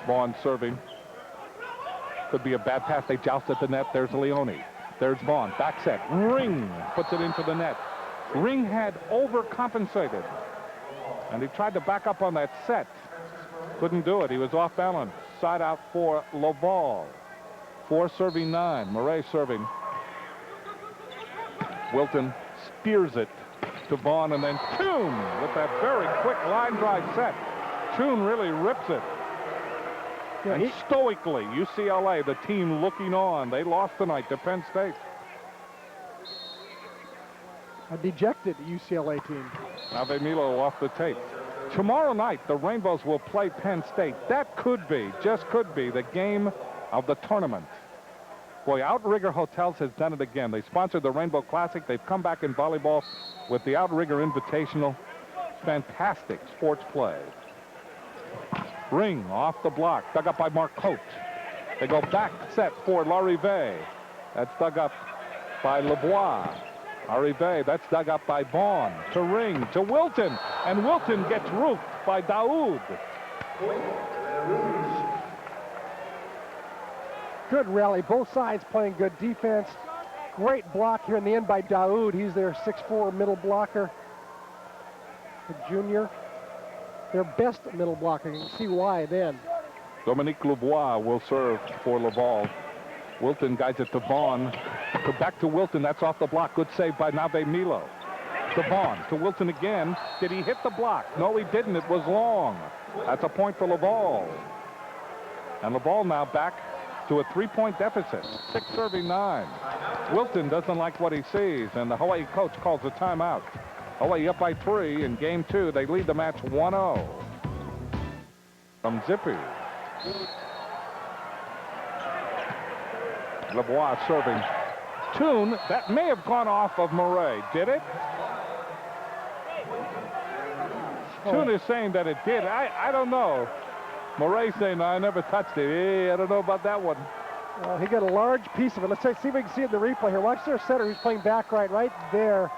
Vaughn serving. Could be a bad pass. They joust at the net. There's Leoni. There's Vaughn. Back set. Ring puts it into the net. Ring had overcompensated. And he tried to back up on that set. Couldn't do it. He was off balance. Side out for Laval. 4 serving 9. Murray serving. Wilton spears it to Vaughn, and then Toon with that very quick line drive set. Toon really rips it. Yeah, and stoically, UCLA, the team looking on. They lost tonight to Penn State. A dejected UCLA team. Naveh Milo off the tape. Tomorrow night, the Rainbows will play Penn State. That could be, just could be, the game of the tournament. Boy, Outrigger Hotels has done it again. They sponsored the Rainbow Classic. They've come back in volleyball with the Outrigger Invitational. Fantastic sports play. Ring off the block, dug up by Marcotte. They go back set for Larive. That's dug up by Lebois. Larive, that's dug up by Vaughn. To Ring, to Wilton. And Wilton gets roofed by Daoud. Good rally, both sides playing good defense. Great block here in the end by Daoud. He's their 6'4" middle blocker. The junior. Their best middle blocker. You can see why then. Dominique Lebois will serve for Laval. Wilton guides it to Vaughn. Back to Wilton. That's off the block. Good save by Naveh Milo. To Vaughn. To Wilton again. Did he hit the block? No, he didn't. It was long. That's a point for Laval. And Laval now back to a 3-point deficit. 6 serving 9. Wilton doesn't like what he sees, and the Hawaii coach calls a timeout. Hawaii up by 3 in game 2. They lead the match 1-0. From Zippy. Lebois serving. Toon, that may have gone off of Murray. Did it? Toon is saying that it did. I don't know. Murray saying, no, I never touched it. I don't know about that one. Well, he got a large piece of it. Let's see if we can see it in the replay here. Watch their setter who's playing back right there.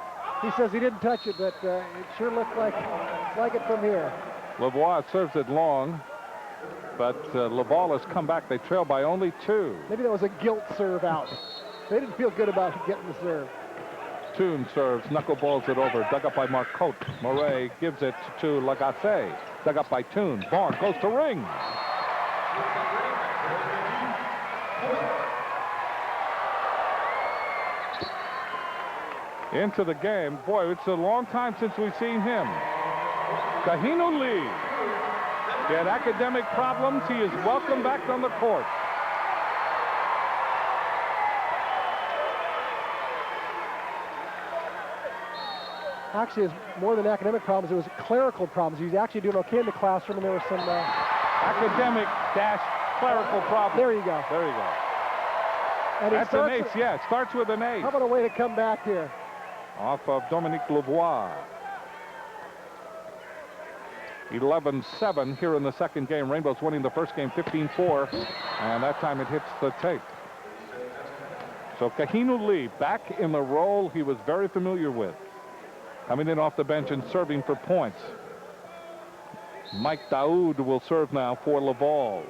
He says he didn't touch it, but it sure looked like it from here. Lebois serves it long, but Laval has come back. They trail by only 2. Maybe that was a guilt serve out. They didn't feel good about getting the serve. Toon serves, knuckleballs it over, dug up by Marcotte. Murray gives it to Lagacé, dug up by Toon. Vaughn goes to Ring. Into the game. Boy, it's a long time since we've seen him. Kahinu Lee. He had academic problems. He is welcome back on the court. Actually, it's more than academic problems. It was clerical problems. He was actually doing okay in the classroom, and there was some academic-clerical problems. There you go. There you go. And that's an ace, yeah. It starts with an ace. How about a way to come back here? Off of Dominique Lebois. 11-7 here in the second game. Rainbows winning the first game 15-4, and that time it hits the tape. So Kahinu Lee back in the role he was very familiar with. Coming in off the bench and serving for points. Mike Daoud will serve now for Laval.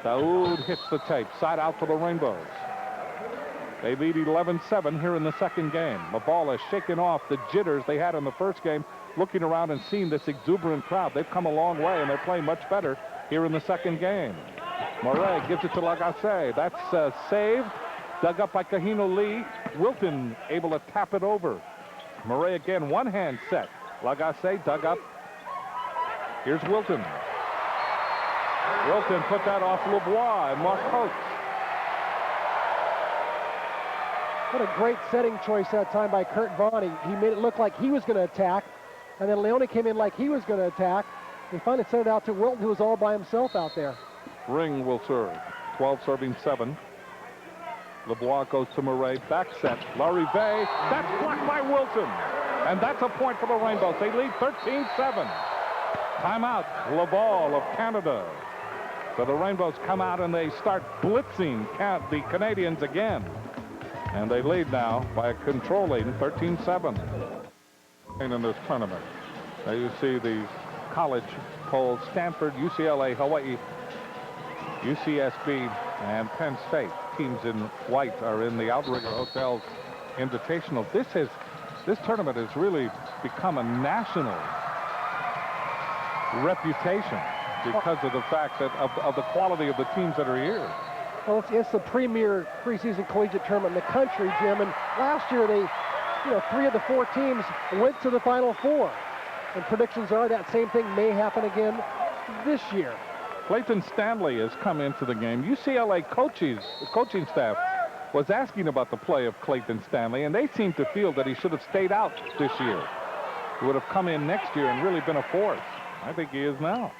Daoud hits the tape. Side out for the Rainbows. They lead 11-7 here in the second game. Laval has shaken off the jitters they had in the first game, looking around and seeing this exuberant crowd. They've come a long way, and they're playing much better here in the second game. Murray gives it to Lagacé. That's saved. Dug up by Kahinu Lee. Wilton able to tap it over. Murray again, one-hand set. Lagacé dug up. Here's Wilton. Wilton put that off Lebois and Marcotte. What a great setting choice that time by Curt Vaughan. He made it look like he was going to attack, and then Leoni came in like he was going to attack. He finally sent it out to Wilton, who was all by himself out there. Ring will serve. 12 serving 7. Lebois goes to Murray. Back set. Larive. That's blocked by Wilton. And that's a point for the Rainbows. They lead 13-7. Timeout. Laval of Canada. So the Rainbows come out and they start blitzing the Canadians again. And they lead now by a controlling 13-7 in this tournament. Now you see the college polls: Stanford, UCLA, Hawaii, UCSB and Penn State, teams in white, are in the Outrigger Hotels Invitational. This tournament has really become a national reputation because of the fact that of the quality of the teams that are here. Well, it's the premier preseason collegiate tournament in the country, Jim. And last year, they, 3 of the 4 teams went to the Final Four. And predictions are that same thing may happen again this year. Clayton Stanley has come into the game. UCLA coaching staff was asking about the play of Clayton Stanley, and they seem to feel that he should have stayed out this year. He would have come in next year and really been a force. I think he is now.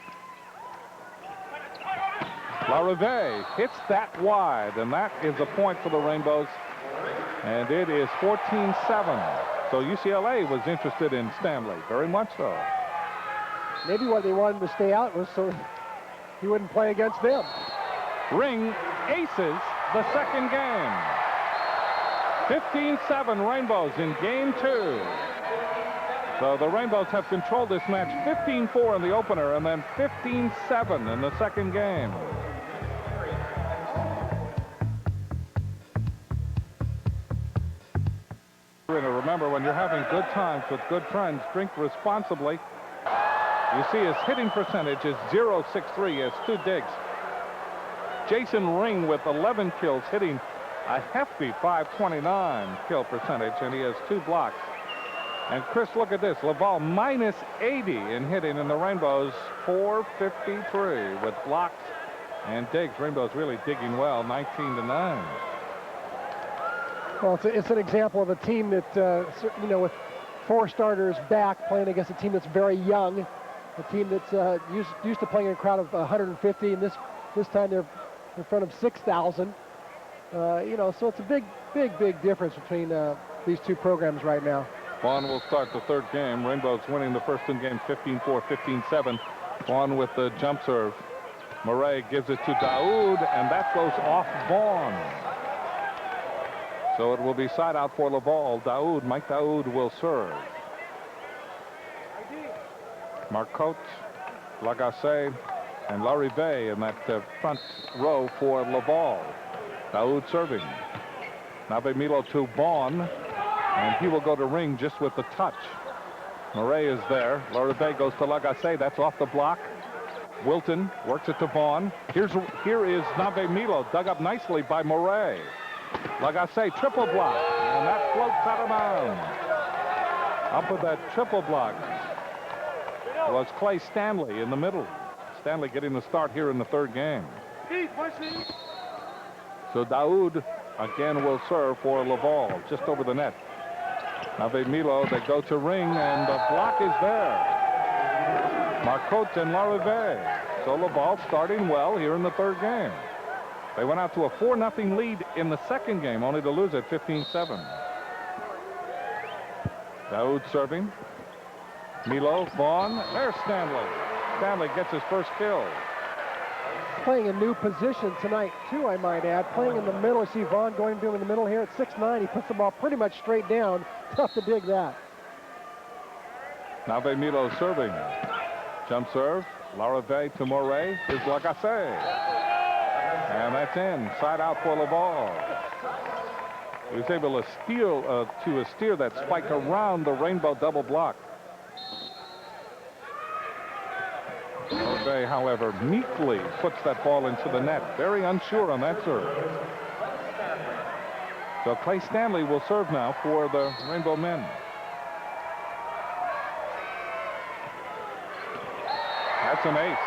Larivee hits that wide, and that is a point for the Rainbows. And it is 14-7. So UCLA was interested in Stanley, very much so. Maybe why they wanted him to stay out was so he wouldn't play against them. Ring aces the second game. 15-7 Rainbows in game 2. So the Rainbows have controlled this match 15-4 in the opener and then 15-7 in the second game. Remember, when you're having good times with good friends, drink responsibly. You see his hitting percentage is .063. He has 2 digs. Jason Ring with 11 kills, hitting a hefty .529 kill percentage, and he has 2 blocks. And Chris, look at this. Laval minus 80 in hitting, and the Rainbows .453 with blocks and digs. Rainbows really digging well, 19-9. Well, it's an example of a team that, with 4 starters back, playing against a team that's very young, a team that's used to playing in a crowd of 150, and this time they're in front of 6,000. So it's a big difference between these 2 programs right now. Vaughn will start the third game. Rainbows winning the first 2 games 15-4, 15-7. Vaughn with the jump serve. Murray gives it to Daoud, and that goes off Vaughn. So it will be side out for Laval. Mike Daoud will serve. Marcotte, Lagacé, and Larivee in that front row for Laval. Daoud serving. Naveh Milo to Vaughn, and he will go to ring just with the touch. Murray is there. Larivee goes to Lagacé. That's off the block. Wilton works it to Vaughn. Here is Naveh Milo, dug up nicely by Murray. Lagacé, triple block, and that floats out of bounds. Up with that triple block was Clay Stanley in the middle. Stanley getting the start here in the third game. So Daoud again will serve for Laval, just over the net. Naveh Milo, they go to ring, and the block is there. Marcotte and Larivee. So Laval starting well here in the third game. They went out to a 4-0 lead in the second game, only to lose it 15-7. Daoud serving. Milo, Vaughn, there's Stanley. Stanley gets his first kill. Playing a new position tonight, too, I might add. Playing in the middle. You see Vaughn going to him in the middle here at 6'9". He puts the ball pretty much straight down. Tough to dig that. Naveh Milo serving. Jump serve. Larivee to Murray. Here's Lagacé. And that's in. Side out for Laval. He was able to steer that spike around the Rainbow double block. Larivee, however, meekly puts that ball into the net. Very unsure on that serve. So Clay Stanley will serve now for the Rainbow men. That's an ace.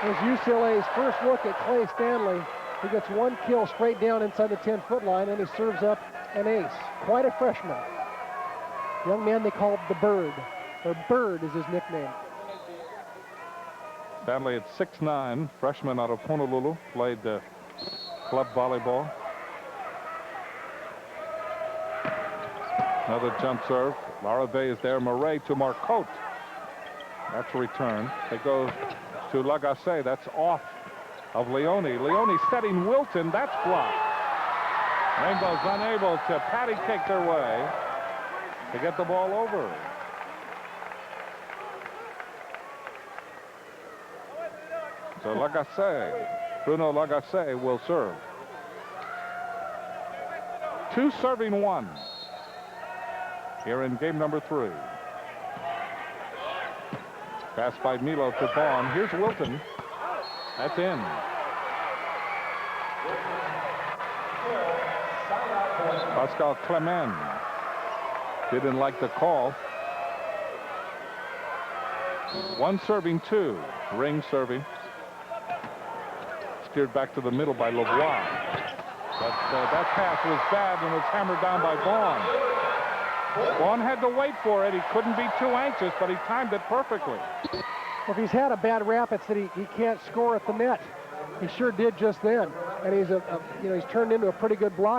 There's UCLA's first look at Clay Stanley. He gets 1 kill straight down inside the 10-foot line, and he serves up an ace. Quite a freshman. Young man they called the Bird, or Bird is his nickname. Stanley at 6'9", freshman out of Honolulu, played club volleyball. Another jump serve. Larivee is there. Murray to Marcotte. That's a return. They go to Lagacé. That's off of Leoni. Leoni setting Wilton. That's blocked. Rainbow's unable to patty cake their way to get the ball over. So Lagacé, Bruno Lagacé will serve. 2 serving 1 here in game number 3. Pass by Milo to Vaughan. Here's Wilton. That's in. Pascal Clement didn't like the call. 1 serving 2. Ring serving. Steered back to the middle by Lavoie. But that pass was bad and was hammered down by Vaughan. Vaughan had to wait for it. He couldn't be too anxious, but he timed it perfectly. Well, if he's had a bad rap, it's that he can't score at the net. He sure did just then. And he's he's turned into a pretty good blocker.